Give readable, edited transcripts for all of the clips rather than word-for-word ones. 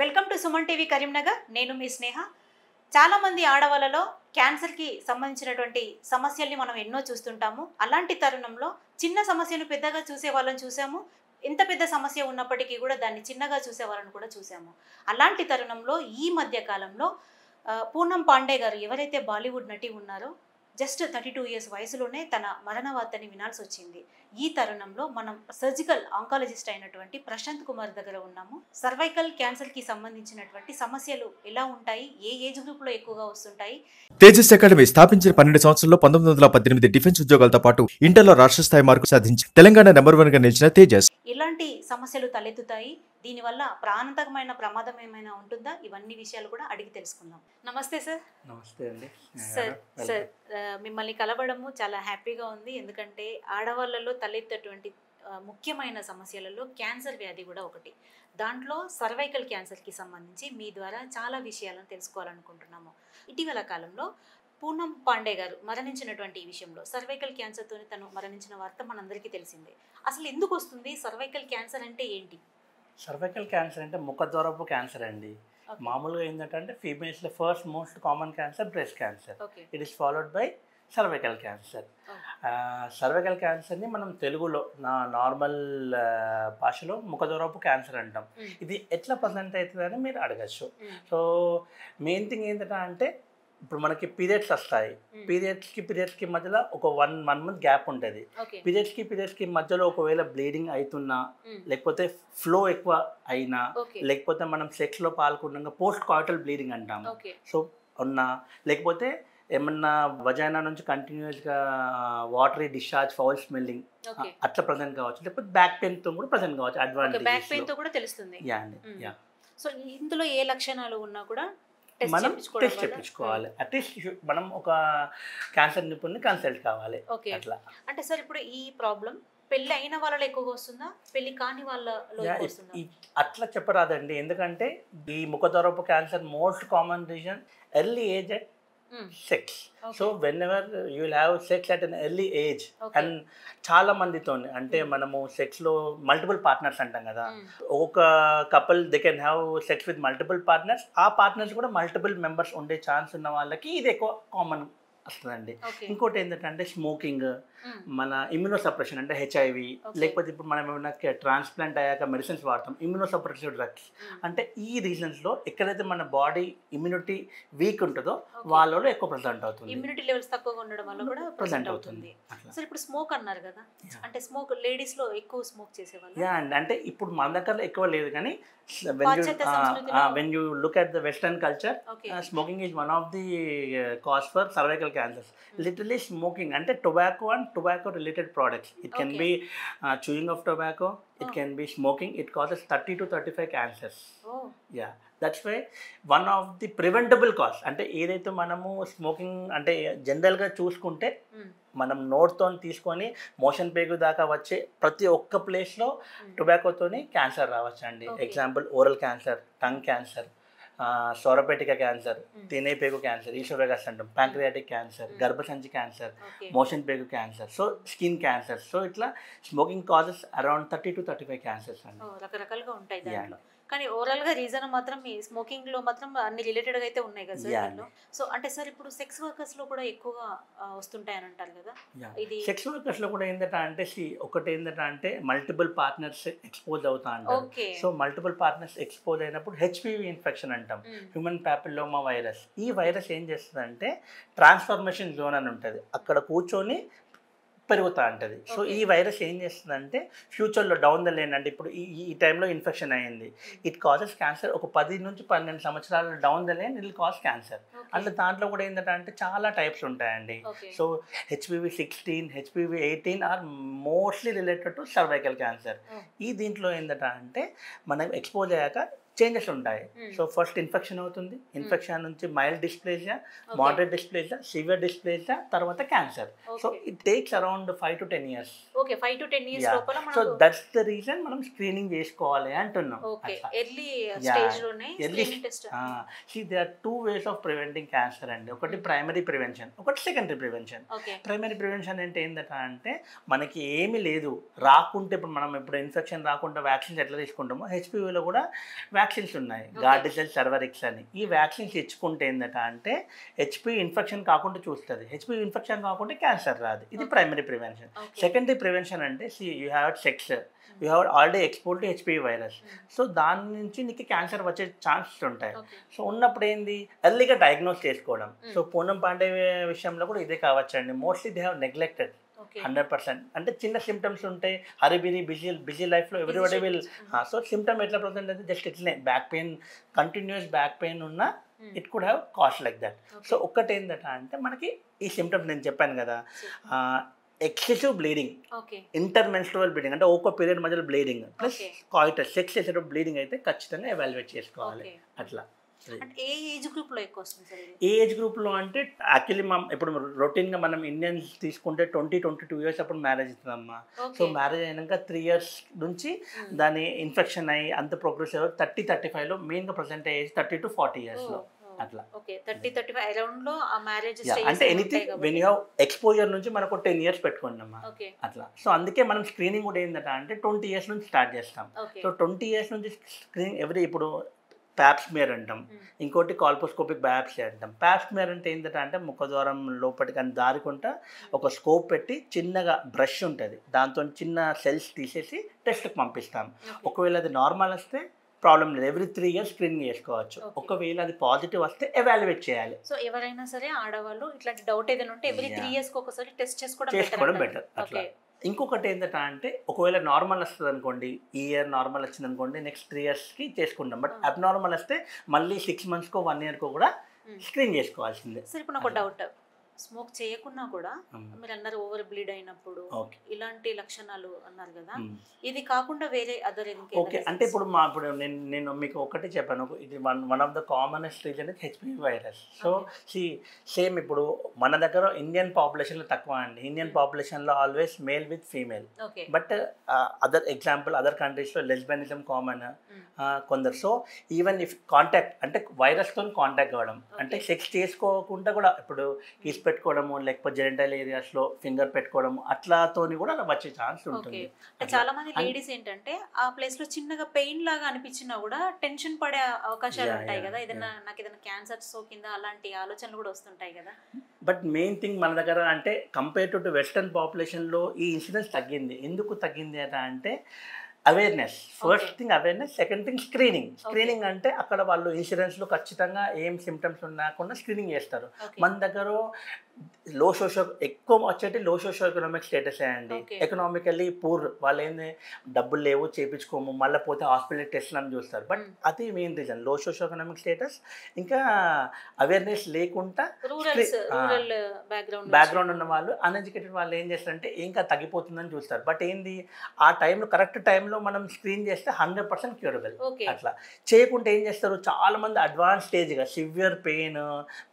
Welcome to Suman TV Karimnagar. నేను మీ స్నేహ. చాలామంది ఆడవాళ్ళలో క్యాన్సర్కి సంబంధించినటువంటి సమస్యల్ని మనం ఎన్నో చూస్తుంటాము. అలాంటి తరుణంలో చిన్న సమస్యను పెద్దగా చూసే వాళ్ళని చూసాము. ఎంత పెద్ద సమస్య ఉన్నప్పటికీ కూడా దాన్ని చిన్నగా చూసే వాళ్ళని కూడా చూసాము. అలాంటి తరుణంలో ఈ మధ్య కాలంలో పూనం పాండే గారు ఎవరైతే బాలీవుడ్ నటి ఉన్నారో జస్ట్ 32 ఇయర్స్ వయసులోనే తన మరణ వార్తని వినాల్సి వచ్చింది. ఈ తరుణంలో మనం సర్జికల్ ఆంకాలజిస్ట్ అయినటువంటి ప్రశాంత్ కుమార్ దగ్గర ఉన్నాము. సర్వైకల్ క్యాన్సర్కి సంబంధించినటువంటి సమస్యలు ఎలా ఉంటాయి, ఏ ఏజ్ గ్రూప్లో ఎక్కువగా వస్తుంటాయి? తేజస్ అకాడమీ స్థాపించిన 12 సంవత్సరాల్లో 1918 డిఫెన్స్ ఉద్యోగాలతో పాటు ఇంటర్లో రాష్ట్ర స్థాయి మార్కు సాధించి తెలంగాణ నెంబర్ 1 గా నిలిచిన తేజస్. ఇలాంటి సమస్యలు తలెత్తుతాయి. దీనివల్ల ప్రాణాంతకమైన ప్రమాదం ఏమైనా ఉంటుందా? ఇవన్నీ విషయాలు కూడా అడిగి తెలుసుకుందాం. నమస్తే సార్. నమస్తే అండి. సార్ మిమ్మల్ని కలవడము చాలా హ్యాపీగా ఉంది. ఎందుకంటే ఆడవాళ్ళలో తలెత్తటువంటి ముఖ్యమైన సమస్యలలో క్యాన్సర్ వ్యాధి కూడా ఒకటి. దాంట్లో సర్వైకల్ క్యాన్సర్కి సంబంధించి మీ ద్వారా చాలా విషయాలను తెలుసుకోవాలనుకుంటున్నాము. ఇటీవల కాలంలో పూనం పాండే గారు మరణించినటువంటి ఈ విషయంలో సర్వైకల్ క్యాన్సర్తో తను మరణించిన వార్త మనందరికీ తెలిసిందే. అసలు ఎందుకు వస్తుంది? సర్వైకల్ క్యాన్సర్ అంటే ఏంటి? సర్వైకల్ క్యాన్సర్ అంటే ముఖద్వారపు క్యాన్సర్ అండి. మామూలుగా ఏంటంటే ఫీమేల్స్లో first most common cancer breast cancer. It is followed by cervical cancer. Cervical క్యాన్సర్ని మనం తెలుగులో నార్మల్ భాషలో ముఖద్వారపు క్యాన్సర్ అంటాం. ఇది ఎట్లా ప్రజెంట్ అవుతుందని మీరు అడగచ్చు. సో మెయిన్ థింగ్ ఏంటంటే అంటే ఇప్పుడు మనకి పీరియడ్స్ వస్తాయి. పీరియడ్స్కి మధ్యలో ఒక వన్ మంత్ గ్యాప్ ఉంటుంది. పీరియడ్స్కి మధ్యలో ఒకవేళ బ్లీడింగ్ అవుతున్నా, లేకపోతే ఫ్లో ఎక్కువ అయినా, లేకపోతే మనం సెక్స్లో పాల్గొనగా పోస్ట్ కాయిటల్ బ్లీడింగ్ అంటాము. సో ఉన్నా, లేకపోతే ఏమన్నా వజైనా నుంచి కంటిన్యూస్గా వాటరీ డిశ్చార్జ్, ఫౌల్ స్మెల్లింగ్ అట్లా ప్రజెంట్ కావచ్చు. లేకపోతే బ్యాక్ పెయిన్తో కూడా ప్రజెంట్ కావచ్చు. అడ్వాంటేజ్. సో ఇందులో ఏ లక్షణాలు ఉన్నా కూడా మనం టెస్ట్ చేయించుకోవాలి. అట్లీస్ట్ మనం ఒక క్యాన్సర్ నిపుణుని కన్సల్ట్ కావాలి. అట్లా అంటే సార్ ఇప్పుడు ఈ ప్రాబ్లం పెళ్లి అయిన వాళ్ళలో ఎక్కువగా వస్తుందా, పెళ్లి కాని వాళ్ళలో వస్తుందా? అట్లా చెప్పరాదండి. ఎందుకంటే ఈ ముఖద్వారపు cancer most common reason early age at sex. So whenever you will have sex at an early age. And చాలా మందితో అంటే మనము సెక్స్లో మల్టిపుల్ పార్ట్నర్స్ అంటాం కదా. ఒక couple they can have sex with multiple partners. ఆ పార్ట్నర్స్ కూడా multiple members ఉండే ఛాన్స్ ఉన్న వాళ్ళకి ఇది ఎక్కువ కామన్ వస్తుందండి. ఇంకోటి ఏంటంటే స్మోకింగ్, మన ఇమ్యూనో సప్రెషన్ అంటే HIV, లేకపోతే ఇప్పుడు మనం ఏమైనా ట్రాన్స్ప్లాంట్ అయ్యాక మెడిసిన్స్ వాడతాం, ఇమ్యూనో సప్రెసివ్ డ్రగ్స్. అంటే ఈ రీజన్స్లో ఎక్కడైతే మన బాడీ ఇమ్యూనిటీ వీక్ ఉంటుందో వాళ్ళలో ఎక్కువ ప్రజెంట్ అవుతుంది. ఇమ్యూనిటీ లెవెల్స్ తక్కువగా ఉండడం వల్ల కూడా ప్రజెంట్ అవుతుంది. సో ఇప్పుడు స్మోక్ అన్నారు కదా, అంటే స్మోక్ లేడీస్ లో ఎక్కువ స్మోక్ చేసేవాళ్ళు. అంటే ఇప్పుడు మన దగ్గర ఎక్కువ లేదు, కానీ when you look at the Western culture, smoking is one of the cause for cervical cancers. Literally smoking అంటే tobacco and tobacco related products. It can be chewing of tobacco, it can be smoking. It causes 30 to 35 cancers. Yeah, that's why one of the preventable cause అంటే ఏదైతే మనము smoking అంటే జనరల్గా చూసుకుంటే మనం నోట్తో తీసుకొని motion పేగు దాకా వచ్చే ప్రతి ఒక్క ప్లేస్లో టొబాకోతోని క్యాన్సర్ రావచ్చు అండి. Example oral cancer, tongue cancer, సోరపేటిక క్యాన్సర్, తినే పేగు క్యాన్సర్, ఈసోఫేగస్ అంటాం, ప్యాంక్రియాటిక్ క్యాన్సర్, గర్భసంచి క్యాన్సర్, మోషన్ పేగు cancer, so skin cancer. So ఇట్లా smoking causes around 30 to 35 cancers అండి. రకరకాలుగా ఉంటాయి దాంట్లో. కానీ ఓవరాల్ గా రీజన్ మాత్రం ఈ స్మోకింగ్ లో మాత్రం అన్ని రిలేటెడ్ గా అయితే ఉన్నాయి కదా సార్. సో అంటే సార్ ఇప్పుడు సెక్స్ వర్కర్స్ లో కూడా ఎక్కువగా వస్తుంటాయని అంటారు కదా. ఇది సెక్స్ వర్కర్స్ లో కూడా ఏంటంటే అంటే ఒకటి ఏంటంటే అంటే మల్టిపుల్ పార్ట్నర్స్ ఎక్స్పోజ్ అవుతా అంటారు. సో మల్టిపుల్ పార్ట్నర్స్ ఎక్స్పోజ్ అయినప్పుడు HPV ఇన్ఫెక్షన్ అంటాం, హ్యూమన్ ప్యాపిల్లోమా వైరస్. ఈ వైరస్ ఏం చేస్తుంది అంటే ట్రాన్స్ఫర్మేషన్ జోన్ అని ఉంటుంది, అక్కడ కూర్చొని పెరుగుతూ ఉంటుంది. సో ఈ వైరస్ ఏం చేస్తుందంటే ఫ్యూచర్లో డౌన్ ద లైన్ అంటే ఇప్పుడు ఈ టైంలో ఇన్ఫెక్షన్ అయ్యింది, ఇట్ కాజెస్ క్యాన్సర్. ఒక 10 నుంచి 12 సంవత్సరాల down the line it cause cancer. అట్లా దాంట్లో కూడా ఏంటంటే చాలా టైప్స్ ఉంటాయండి. So HPV 16, HPV 18 are mostly related to cervical cancer. ఈ దీంట్లో ఏంటంటే మనం ఎక్స్పోజ్ అయ్యాక చేంజెస్ ఉంటాయి. సో ఫస్ట్ ఇన్ఫెక్షన్ అవుతుంది, ఇన్ఫెక్షన్ నుంచి mild dysplasia, moderate dysplasia, severe dysplasia, తర్వాత cancer. So it takes around 5 to 10 years. Okay, 5 to 10 years లోపల మనం సో దట్స్ ద రీజన్ మనం స్క్రీనింగ్ చేసుకోవాలి అంటున్నాం. ఓకే, ఎర్లీ స్టేజ్ లోనే screening test. See, there are 2 ways of preventing cancer అండి. ఒకటి primary prevention, ఒకటి సెకండరీ ప్రివెన్షన్. ప్రైమరీ ప్రివెన్షన్ అంటే ఏంటంటే మనకి ఏమీ లేదు రాకుంటే, ఇప్పుడు మనం ఇప్పుడు ఇన్ఫెక్షన్ రాకుండా వ్యాక్సిన్స్ ఎట్లా తీసుకుంటామో HPVలో కూడా వ్యాక్సిన్స్ ఉన్నాయి, గార్డిసెల్, సర్వరిక్స్ అని. ఈ వ్యాక్సిన్స్ ఇచ్చుకుంటే ఏంటంటే అంటే హెచ్పివి ఇన్ఫెక్షన్ కాకుండా చూస్తుంది. హెచ్పివి ఇన్ఫెక్షన్ కాకుండా క్యాన్సర్ రాదు. ఇది ప్రైమరీ ప్రివెన్షన్. సెకండరీ ప్రివెన్షన్ అంటే you have sex, you have already export to HPV virus. So దాని నుంచి నీకు క్యాన్సర్ వచ్చే ఛాన్సెస్ ఉంటాయి. సో ఉన్నప్పుడు ఏంది ఎర్లీగా డయాగ్నోస్ చేసుకోవడం. సో పూనం పాండే విషయంలో కూడా ఇదే కావచ్చండి. Mostly they have neglected 100%. అంటే చిన్న సిమ్టమ్స్ ఉంటాయి, హరిబిరి బిజీ లైఫ్లో ఎవ్రీబడి విల్. సో సిమ్టమ్ ఎట్లా ప్రజెంట్ అయితే జస్ట్ ఇట్లనే back pain, continuous back pain ఉన్న it could have cost like that. So ఒక్కటి ఏంటంటే అంటే మనకి ఈ సిమ్టమ్స్ నేను చెప్పాను కదా, ఎక్సెసివ్ బ్లీడింగ్, ఇంటర్మెన్స్ట్రువల్ బ్లీడింగ్ అంటే ఒక పీరియడ్ మధ్యలో బ్లీడింగ్ ప్లస్ కాయిటస్, సెక్స్ చేసేటప్పుడు బ్లీడింగ్ అయితే ఖచ్చితంగా ఎవాల్యుయేట్ చేసుకోవాలి. అట్లా ఏ ఏజ్ గ్రూప్లో ఎక్కువ వస్తుంది సార్? ఏ ఏజ్ గ్రూప్లో అంటే యాక్చువల్లీ ఇప్పుడు రొటీన్గా మనం ఇండియన్స్ తీసుకుంటే 20-22 ఇయర్స్ అప్పుడు మ్యారేజ్ అవుతుందమ్మా. సో మ్యారేజ్ అయినాక 3 ఇయర్స్ నుంచి దాని ఇన్ఫెక్షన్ అయ్యి అంత ప్రోగ్రెస్ 30-35లో మెయిన్గా ప్రజెంట్ ఏజ్ 30 to 40 ఇయర్స్లో అట్లా. 30-35 అరౌండ్ లో ఆ మ్యారేజ్ అంటే anything when you have exposure నుంచి మనకు 10 ఇయర్స్ పెట్టుకోండి అమ్మా అట్లా. సో అందుకే మనం స్క్రీనింగ్ కూడా ఏంటంటే అంటే 20 ఇయర్స్ నుంచి స్టార్ట్ చేస్తాం. సో 20 ఇయర్స్ నుంచి స్క్రీనింగ్ ఇప్పుడు ప్యాప్స్మియర్ అంటాం, ఇంకోటి కాల్పోస్కోపిక్ బయాప్సీ అంటాం. ప్యాప్స్మియర్ అంటే ఏంటంటే అంటే ముఖద్వారం లోపలికి అని దారికుంటా ఒక స్కోప్ పెట్టి చిన్నగా బ్రష్ ఉంటుంది, దాంతో చిన్న సెల్స్ తీసేసి టెస్ట్కి పంపిస్తాం. ఒకవేళ అది నార్మల్ వస్తే ప్రాబ్లం లేదు, ఎవ్రీ 3 ఇయర్స్ స్క్రీనింగ్ చేసుకోవచ్చు. ఒకవేళ అది పాజిటివ్ వస్తే ఎవాల్యుయేట్ చేయాలి. సో ఎవరైనా సరే ఆడవాళ్ళు ఇట్లాంటి డౌట్ ఏదైనా ఉంటే ఎవ్రీ 3 ఇయర్స్కి ఒకసారి టెస్ట్ చేసుకోవడం బెటర్ అట్లా. ఇంకొకటి ఏంటంటే అంటే ఒకవేళ నార్మల్ వస్తుంది అనుకోండి, ఈ ఇయర్ నార్మల్ వచ్చింది అనుకోండి, నెక్స్ట్ 3 ఇయర్స్కి చేసుకుంటాం. బట్ అబ్నార్మల్ వస్తే మళ్ళీ 6 మంత్స్కో 1 ఇయర్కో కూడా స్క్రీన్ చేసుకోవాల్సిందే. సార్ ఇప్పుడు నాకు డౌట్, స్మోక్ చేయకున్నా కూడా మీరు అన్నారు ఓవర్ బ్లీడ్ అయినప్పుడు ఇలాంటి లక్షణాలు అన్నారు కదా, ఇది కాకుండా వేరే అదర్ ఓకే అంటే ఇప్పుడు నేను మీకు ఒకటి చెప్పాను, ఇది one of the commonest reason is HPV virus. So same ఇప్పుడు మన దగ్గర ఇండియన్ పాపులేషన్లో తక్కువ అండి, ఇండియన్ పాపులేషన్లో always male with female. But other example other కంట్రీస్లో లెస్బియనిజం కామన్ కొందరు. సో ఈవెన్ ఇఫ్ కాంటాక్ట్ అంటే వైరస్తో కాంటాక్ట్ అవ్వడం అంటే సెక్స్ చేసుకోకుండా కూడా ఇప్పుడు కిస్ పెట్టుకోవడము, లేకపోతే జెనిటల్ ఏరియాస్లో ఫింగర్ పెట్టుకోవడము అట్లాతోని కూడా వచ్చే ఛాన్స్ ఉంటుంది. చాలా మంది లేడీస్ ఏంటంటే ఆ ప్లేస్ లో చిన్నగా పెయిన్ లాగా అనిపించినా కూడా టెన్షన్ పడే అవకాశాలు ఉంటాయి కదా, ఏదైనా నాకు ఏదైనా క్యాన్సర్ సోకిందా అలాంటి ఆలోచనలు కూడా వస్తుంటాయి కదా. బట్ మెయిన్ థింగ్ మన దగ్గర అంటే కంపేర్ టు వెస్టర్న్ పాపులేషన్లో ఈ ఇన్సిడెన్స్ తగ్గింది. ఎందుకు తగ్గింది అంటే awareness, first thing awareness, second thing screening అంటే అక్కడ వాళ్ళు ఇన్సూరెన్స్లో ఖచ్చితంగా ఏం సిమ్టమ్స్ ఉన్నాకుండా స్క్రీనింగ్ చేస్తారు. మన దగ్గర ఎక్కువ వచ్చేటి లో సోషో ఎకనామిక్ స్టేటస్ అండి. ఎకనామికల్లీ పూర్ వాళ్ళు ఏంది డబ్బులు లేవు చేయించుకోము, మళ్ళీ పోతే హాస్పిటల్ టెస్ట్లు అని చూస్తారు. బట్ అది మెయిన్ రీజన్ లో సోషో ఎకనామిక్ స్టేటస్, ఇంకా అవేర్నెస్ లేకుండా బ్యాక్గ్రౌండ్ ఉన్న వాళ్ళు, అన్ఎడ్యుకేటెడ్ వాళ్ళు ఏం చేస్తారంటే ఇంకా తగ్గిపోతుందని చూస్తారు. బట్ ఏంది ఆ టైంలో కరెక్ట్ టైంలో మనం స్క్రీన్ చేస్తే 100% క్యూరబుల్. అట్లా చేయకుంటే ఏం చేస్తారు, చాలా మంది అడ్వాన్స్ స్టేజ్గా సివియర్ పెయిన్,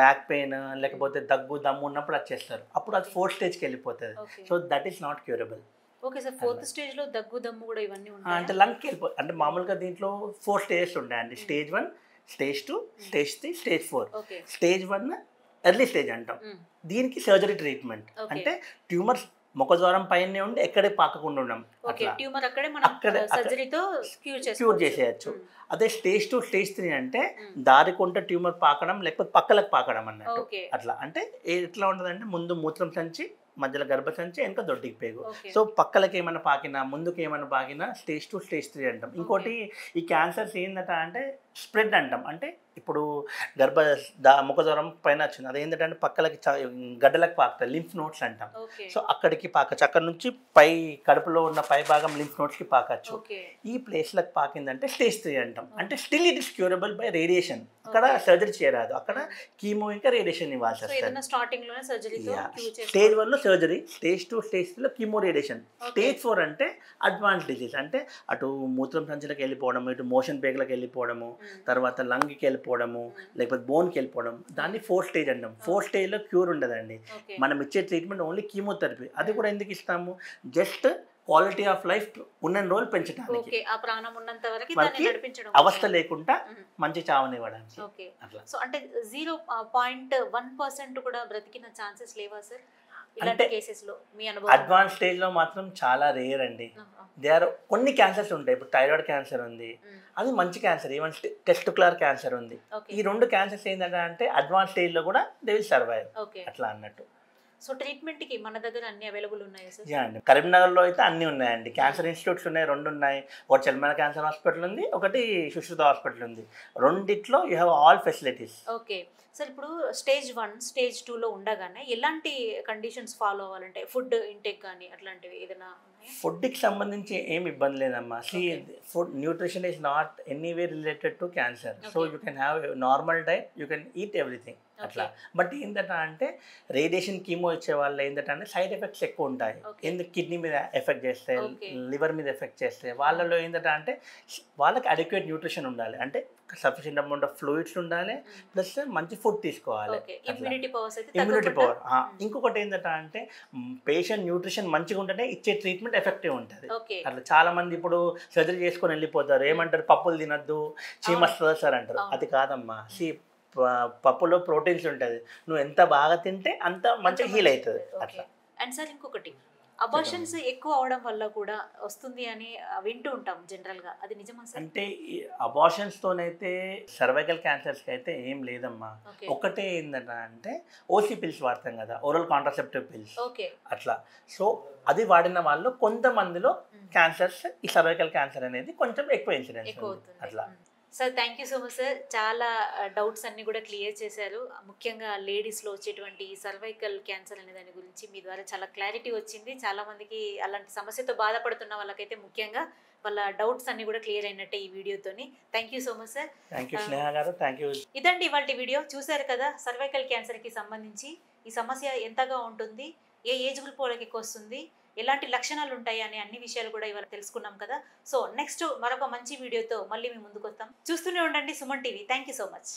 బ్యాక్ పెయిన్ లేకపోతే దగ్గు దమ్ము ఉన్నప్పుడు వచ్చేస్తారు, అప్పుడు అది 4th స్టేజ్కి వెళ్ళిపోతుంది. So that is not curable. Okay sir, 4th స్టేజ్లో దగ్గు దమ్ము కూడా ఇవన్నీ ఉంటాయి అంటే లంగ్కి వెళ్ళిపోతుంది. అంటే మామూలుగా దీంట్లో 4 స్టేజెస్ ఉంటాయండి, stage 1, stage 2, stage 3, stage 4. Stage 1 early stage అంటాం, దీనికి సర్జరీ ట్రీట్మెంట్. అంటే ట్యూమర్స్ ముఖద్వారం పైన ఉండి ఎక్కడే పాకకుండా ఉన్నాం, క్యూర్ చేసేయచ్చు. అదే స్టేజ్ 2, స్టేజ్ 3 అంటే దారికొంట ట్యూమర్ పాకడం లేకపోతే పక్కలకు పాకడం అన్నట్టు. అట్లా అంటే ఎట్లా ఉంటుంది అంటే ముందు మూత్రం సంచి, మధ్యలో గర్భసంచి, ఇంకా దొడ్డికి పేగు. సో పక్కలకి ఏమైనా పాకినా, ముందుకు ఏమైనా పాకినా స్టేజ్ 2, స్టేజ్ 3 అంటాం. ఇంకోటి ఈ క్యాన్సర్స్ ఏంటంటే అంటే స్ప్రెడ్ అంటాం. అంటే ఇప్పుడు ముఖద్వారం పైన వచ్చింది, అదేంటంటే పక్కలకి గడ్డలకు పాకుతాయి, లింఫ్ నోట్స్ అంటాం. సో అక్కడికి పాకచ్చు, అక్కడ నుంచి పై కడుపులో ఉన్న పై భాగం లింఫ్ నోట్స్కి పాకచ్చు. ఈ ప్లేస్లకు పాకిందంటే స్టేజ్ 3 అంటాం. అంటే still it is curable by radiation. అక్కడ సర్జరీ చేయరాదు, అక్కడ కీమో ఇంకా రేడియేషన్ ఇవ్వాల్సి వస్తుంది. స్టేజ్ 1లో సర్జరీ, స్టేజ్ 2, స్టేజ్ 3లో కీమో రేడియేషన్. స్టేజ్ 4 అంటే అడ్వాన్స్ డిజీజ్, అంటే అటు మూత్రం సంచులకు వెళ్ళిపోవడము, ఇటు మోషన్ పేగులకు వెళ్ళిపోవడము, తర్వాత లంగ్కి వెళ్ళిపోవడము, లేకపోతే బోన్కి వెళ్ళిపోవడం, దాన్ని 4th స్టేజ్ అంటాం. 4th స్టేజ్లో క్యూర్ ఉండదండి. మనం ఇచ్చే ట్రీట్మెంట్ ఓన్లీ కీమోథెరపీ. అది కూడా ఎందుకు ఇస్తాము, జస్ట్ క్వాలిటీ ఆఫ్ లైఫ్ ఉన్న రోజులు పెంచడానికి, అవస్థ లేకుండా మంచి చావనివ్వడానికి. సో అంటే 0.1% కూడా బ్రతికిన ఛాన్సెస్ లేవా సార్? ఇలాంటి కేసెస్ లో మీ అనుభవం? అడ్వాన్స్ స్టేజ్ లో మాత్రం చాలా రేర్ అండి. కొన్ని క్యాన్సర్స్ ఉంటాయి. ఇప్పుడు థైరాయిడ్ క్యాన్సర్ ఉంది, అది మంచి క్యాన్సర్. ఈవెన్ టెస్టిక్యులర్ క్యాన్సర్ ఉంది. ఈ 2 క్యాన్సర్స్ ఏంటంటే అంటే అడ్వాన్స్ స్టేజ్ లో కూడా దే విల్ సర్వైవ్ అట్లా అన్నట్టు. సో ట్రీట్మెంట్ కి మన దగ్గర అన్ని అవైలబుల్ ఉన్నాయి సార్? యా అండి, కరీంనగర్లో అయితే అన్నీ ఉన్నాయండి. క్యాన్సర్ ఇన్స్టిట్యూట్స్ ఉన్నాయి, 2 ఉన్నాయి. ఒకటి చెల్మల క్యాన్సర్ హాస్పిటల్ ఉంది, ఒకటి సుశ్రుత హాస్పిటల్ ఉంది. రెండిట్లో you have all facilities. Okay sir, ఇప్పుడు స్టేజ్ 1 స్టేజ్ 2లో ఉండగానే ఎలాంటి కండిషన్స్ ఫాలో అవ్వాలంటే ఫుడ్ ఇంటేక్ కానీ అట్లాంటివి ఏదైనా? ఫుడ్కి సంబంధించి ఏం ఇబ్బంది లేదమ్మా. Food nutrition is not anyway related to cancer. So you can have normal diet, you can eat everything అట్లా. బట్ ఏంటంటే అంటే రేడియేషన్ కీమో ఇచ్చే వాళ్ళు ఏంటంటే అంటే సైడ్ ఎఫెక్ట్స్ ఎక్కువ ఉంటాయి. ఎందుకు కిడ్నీ మీద ఎఫెక్ట్ చేస్తాయి, లివర్ మీద ఎఫెక్ట్ చేస్తాయి. వాళ్ళలో ఏంటంటే అంటే వాళ్ళకి అడిక్వేట్ న్యూట్రిషన్ ఉండాలి, అంటే సఫిషియెంట్ అమౌంట్ ఆఫ్ ఫ్లూయిడ్స్ ఉండాలి, ప్లస్ మంచి ఫుడ్ తీసుకోవాలి. Immunity power. ఇంకొకటి ఏంటంటే అంటే పేషెంట్ న్యూట్రిషన్ మంచిగా ఉంటేనే ఇచ్చే ట్రీట్మెంట్ ఎఫెక్టివ్ ఉంటుంది. అట్లా చాలా మంది ఇప్పుడు సర్జరీ చేసుకొని వెళ్ళిపోతారు. ఏమంటారు, పప్పులు తినద్దు, చీమస్తుంది సార్ అంటారు. అది కాదమ్మా. పప్పులో ప్రోటీన్స్ ఉంటుంది, నువ్వు ఎంత బాగా తింటే అంత మంచిగా హీల్ అవుతుంది అట్లా. అండ్ సార్ ఇంకొకటి, అబార్షన్స్ ఎక్కువ అవడం వల్ల కూడా వస్తుంది అని వింటూ ఉంటాం జనరల్ గా, అది నిజమా సార్? అంటే అబార్షన్స్ తోనైతే సర్వైకల్ క్యాన్సర్స్ కి అయితే ఏం లేదమ్మా. ఒకటే ఏంటంటే అంటే ఓసీ పిల్స్ వాడతాం కదా, ఓరల్ కాంట్రాసెప్టివ్ పిల్స్ అట్లా. సో అది వాడిన వాళ్ళు కొంతమందిలో క్యాన్సర్స్, ఈ సర్వైకల్ క్యాన్సర్ అనేది కొంచెం ఎక్కువ ఇన్సిడెన్స్ అట్లా. Sir thank you so much sir, చాలా డౌట్స్ అన్నీ కూడా క్లియర్ చేశారు. ముఖ్యంగా లేడీస్లో వచ్చేటువంటి సర్వైకల్ క్యాన్సర్ అనే దాని గురించి మీ ద్వారా చాలా క్లారిటీ వచ్చింది. చాలామందికి అలాంటి సమస్యతో బాధపడుతున్న వాళ్ళకైతే ముఖ్యంగా వాళ్ళ డౌట్స్ అన్నీ కూడా క్లియర్ అయినట్టే ఈ వీడియోతోని. Thank you so much sir. Thank you Sneha గారు. Thank you. ఇదండి ఇవాళ వీడియో. చూశారు కదా, సర్వైకల్ క్యాన్సర్కి సంబంధించి ఈ సమస్య ఎంతగా ఉంటుంది, ఏ ఏజ్ గ్రూప్ వాళ్ళకి ఎక్కువ వస్తుంది, ఎలాంటి లక్షణాలు ఉంటాయి అనే అన్ని విషయాలు కూడా ఇవాళ తెలుసుకున్నాం కదా. సో నెక్స్ట్ మరొక మంచి వీడియోతో మళ్ళీ మీ ముందుకు వస్తాం. చూస్తూనే ఉండండి Suman TV. Thank you so much.